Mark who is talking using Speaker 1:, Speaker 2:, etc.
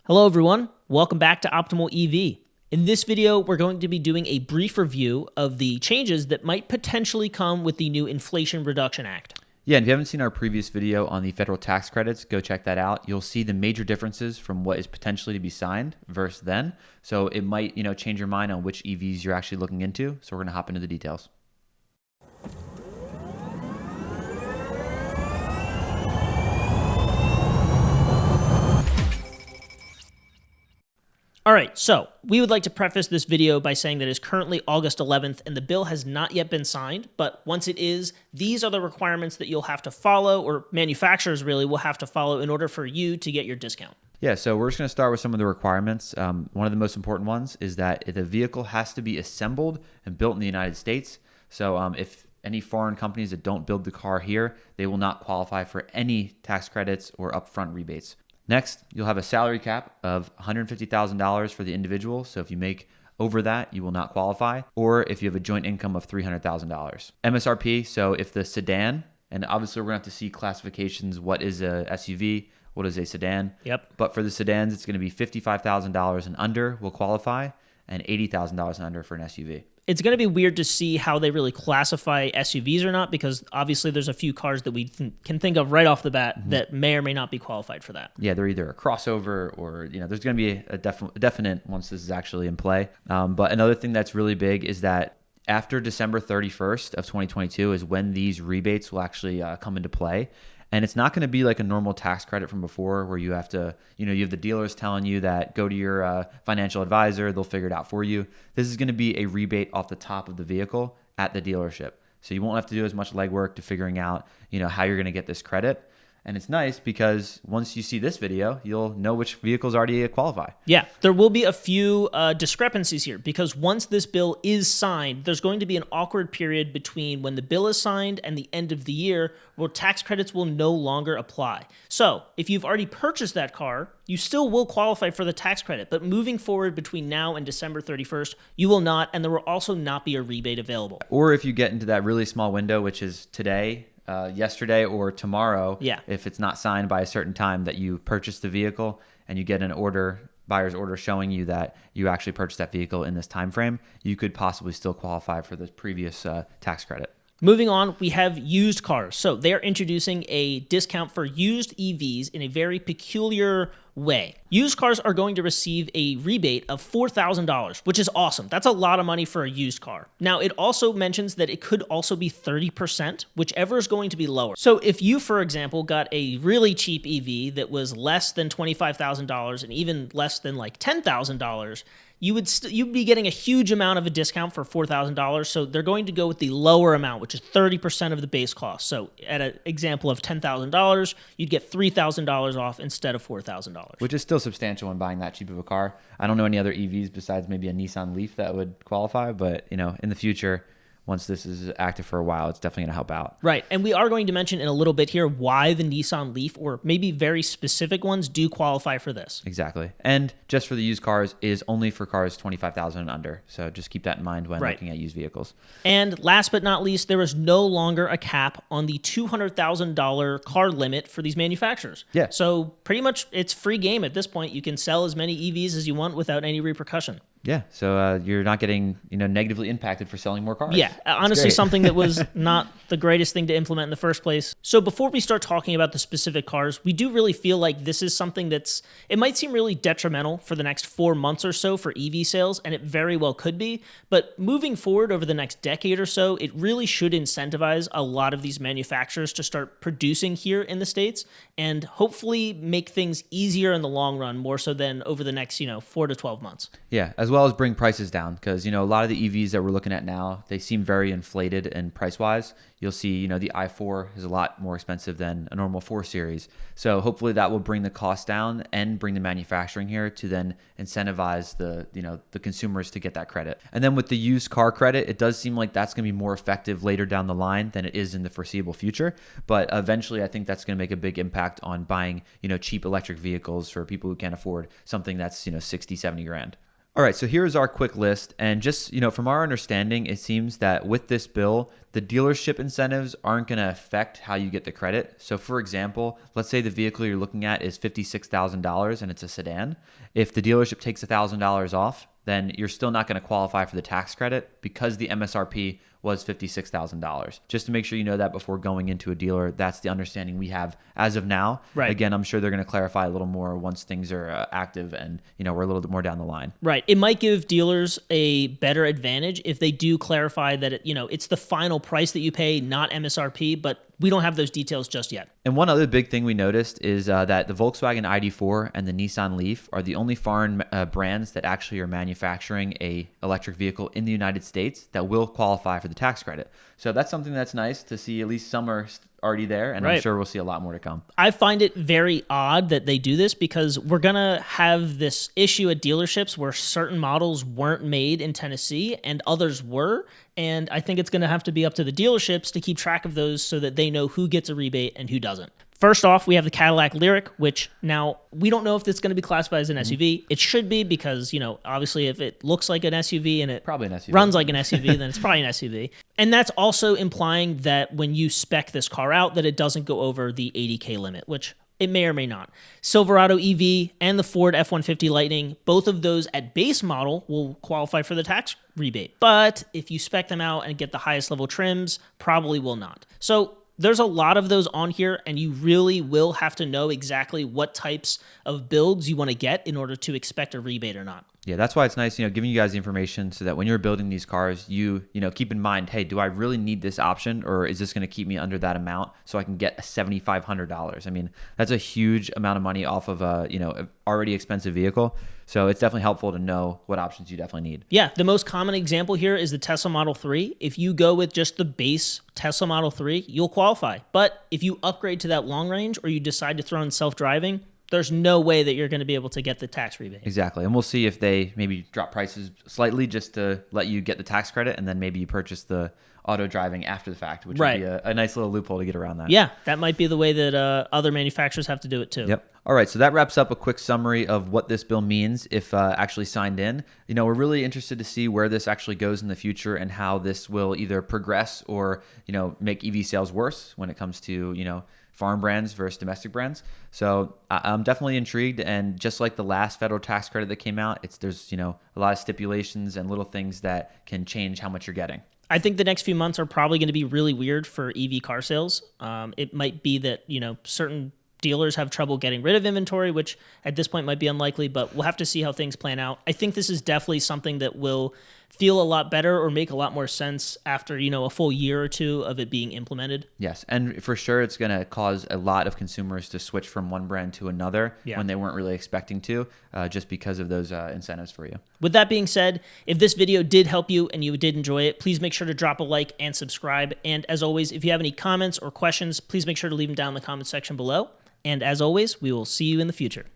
Speaker 1: Hello everyone, welcome back to Optimal EV. In this video, we're going to be doing a brief review of the changes that might potentially come with the new Inflation Reduction Act.
Speaker 2: Yeah, and if you haven't seen our previous video on the federal tax credits, go check that out. You'll see the major differences from what is potentially to be signed versus then. So it might, change your mind on which EVs you're actually looking into. So we're going to hop into the details.
Speaker 1: All right, so we would like to preface this video by saying that it is currently August 11th and the bill has not yet been signed, but once it is, these are the requirements that you'll have to follow, or manufacturers really will have to follow in order for you to get your discount.
Speaker 2: Yeah, so we're just going to start with some of the requirements. One of the most important ones is that the vehicle has to be assembled and built in the United States. So if any foreign companies that don't build the car here, they will not qualify for any tax credits or upfront rebates. Next, you'll have a salary cap of $150,000 for the individual. So if you make over that, you will not qualify. Or if you have a joint income of $300,000. MSRP, so if the sedan, and obviously we're going to have to see classifications, what is a SUV, what is a sedan.
Speaker 1: Yep.
Speaker 2: But for the sedans, it's going to be $55,000 and under will qualify, and $80,000 and under for an SUV.
Speaker 1: It's going to be weird to see how they really classify SUVs or not, because obviously there's a few cars that we can think of right off the bat that may or may not be qualified for that.
Speaker 2: Yeah, they're either a crossover or, there's going to be a definite once this is actually in play. But another thing that's really big is that after December 31st of 2022 is when these rebates will actually come into play. And it's not going to be like a normal tax credit from before where you have to, you have the dealers telling you that go to your financial advisor, they'll figure it out for you. This is going to be a rebate off the top of the vehicle at the dealership. So you won't have to do as much legwork to figuring out, how you're going to get this credit. And it's nice because once you see this video, you'll know which vehicles already qualify.
Speaker 1: Yeah, there will be a few discrepancies here because once this bill is signed, there's going to be an awkward period between when the bill is signed and the end of the year where tax credits will no longer apply. So if you've already purchased that car, you still will qualify for the tax credit, but moving forward between now and December 31st, you will not, and there will also not be a rebate available.
Speaker 2: Or if you get into that really small window, which is today, yesterday or tomorrow, if it's not signed by a certain time that you purchased the vehicle and you get an buyer's order showing you that you actually purchased that vehicle in this time frame, you could possibly still qualify for the previous tax credit.
Speaker 1: Moving on, we have used cars. So they are introducing a discount for used EVs in a very peculiar way. Used cars are going to receive a rebate of $4,000, which is awesome. That's a lot of money for a used car. Now, it also mentions that it could also be 30%, whichever is going to be lower. So if you, for example, got a really cheap EV that was less than $25,000 and even less than like $10,000, you'd be getting a huge amount of a discount for $4,000. So they're going to go with the lower amount, which is 30% of the base cost. So at an example of $10,000, you'd get $3,000 off instead of $4,000.
Speaker 2: Which is still substantial when buying that cheap of a car. I don't know any other EVs besides maybe a Nissan Leaf that would qualify, but in the future, once this is active for a while, it's definitely going to help out.
Speaker 1: Right. And we are going to mention in a little bit here why the Nissan Leaf, or maybe very specific ones, do qualify for this.
Speaker 2: Exactly. And just for the used cars is only for cars $25,000 and under. So just keep that in mind when looking at used vehicles.
Speaker 1: And last but not least, there is no longer a cap on the $200,000 car limit for these manufacturers.
Speaker 2: Yeah.
Speaker 1: So pretty much it's free game at this point. You can sell as many EVs as you want without any repercussion.
Speaker 2: Yeah, so you're not getting negatively impacted for selling more cars.
Speaker 1: Yeah, honestly, something that was not the greatest thing to implement in the first place. So before we start talking about the specific cars, we do really feel like this is something it might seem really detrimental for the next 4 months or so for EV sales, and it very well could be. But moving forward over the next decade or so, it really should incentivize a lot of these manufacturers to start producing here in the States and hopefully make things easier in the long run, more so than over the next 4 to 12 months.
Speaker 2: Yeah, as well as bring prices down because, a lot of the EVs that we're looking at now, they seem very inflated and price-wise. You'll see, the i4 is a lot more expensive than a normal 4 Series. So hopefully that will bring the cost down and bring the manufacturing here to then incentivize the consumers to get that credit. And then with the used car credit, it does seem like that's going to be more effective later down the line than it is in the foreseeable future. But eventually, I think that's going to make a big impact on buying, cheap electric vehicles for people who can't afford something that's, 60, 70 grand. All right, so here's our quick list. And just, from our understanding, it seems that with this bill, the dealership incentives aren't going to affect how you get the credit. So for example, let's say the vehicle you're looking at is $56,000 and it's a sedan. If the dealership takes $1,000 off, then you're still not going to qualify for the tax credit because the MSRP was $56,000. Just to make sure you know that before going into a dealer, that's the understanding we have as of now.
Speaker 1: Right.
Speaker 2: Again, I'm sure they're going to clarify a little more once things are active and we're a little bit more down the line.
Speaker 1: Right. It might give dealers a better advantage if they do clarify that it's the final price that you pay, not MSRP, but we don't have those details just yet.
Speaker 2: And one other big thing we noticed is that the Volkswagen ID4 and the Nissan Leaf are the only foreign brands that actually are manufacturing a electric vehicle in the United States that will qualify for the tax credit. So that's something that's nice to see. At least some are already there, and
Speaker 1: right.
Speaker 2: I'm sure we'll see a lot more to come.
Speaker 1: I find it very odd that they do this because we're going to have this issue at dealerships where certain models weren't made in Tennessee and others were. And I think it's going to have to be up to the dealerships to keep track of those so that they know who gets a rebate and who doesn't. First off, we have the Cadillac Lyriq, which now we don't know if it's going to be classified as an SUV. It should be because, obviously if it looks like an SUV and it
Speaker 2: probably an SUV.
Speaker 1: Runs like an SUV, then it's probably an SUV. And that's also implying that when you spec this car out, that it doesn't go over the 80K limit, which it may or may not. Silverado EV and the Ford F-150 Lightning, both of those at base model will qualify for the tax rebate. But if you spec them out and get the highest level trims, probably will not. So there's a lot of those on here, and you really will have to know exactly what types of builds you want to get in order to expect a rebate or not.
Speaker 2: Yeah, that's why it's nice, giving you guys the information so that when you're building these cars, you keep in mind, hey, do I really need this option, or is this going to keep me under that amount so I can get $7,500? I mean, that's a huge amount of money off of a already expensive vehicle. So it's definitely helpful to know what options you definitely need.
Speaker 1: Yeah, the most common example here is the Tesla Model 3. If you go with just the base Tesla Model 3, you'll qualify. But if you upgrade to that long range or you decide to throw in self-driving, there's no way that you're going to be able to get the tax rebate.
Speaker 2: Exactly. And we'll see if they maybe drop prices slightly just to let you get the tax credit, and then maybe you purchase the auto driving after the fact, which would be a nice little loophole to get around that.
Speaker 1: Yeah, that might be the way that other manufacturers have to do it too.
Speaker 2: Yep. All right, so that wraps up a quick summary of what this bill means if actually signed in. We're really interested to see where this actually goes in the future and how this will either progress or, make EV sales worse when it comes to, foreign brands versus domestic brands. So I'm definitely intrigued, and just like the last federal tax credit that came out, there's a lot of stipulations and little things that can change how much you're getting.
Speaker 1: I think the next few months are probably going to be really weird for EV car sales. It might be that, certain dealers have trouble getting rid of inventory, which at this point might be unlikely, but we'll have to see how things plan out. I think this is definitely something that will feel a lot better or make a lot more sense after, a full year or two of it being implemented.
Speaker 2: Yes, and for sure it's going to cause a lot of consumers to switch from one brand to another when they weren't really expecting to, just because of those incentives for you.
Speaker 1: With that being said, if this video did help you and you did enjoy it, please make sure to drop a like and subscribe. And as always, if you have any comments or questions, please make sure to leave them down in the comment section below. And as always, we will see you in the future.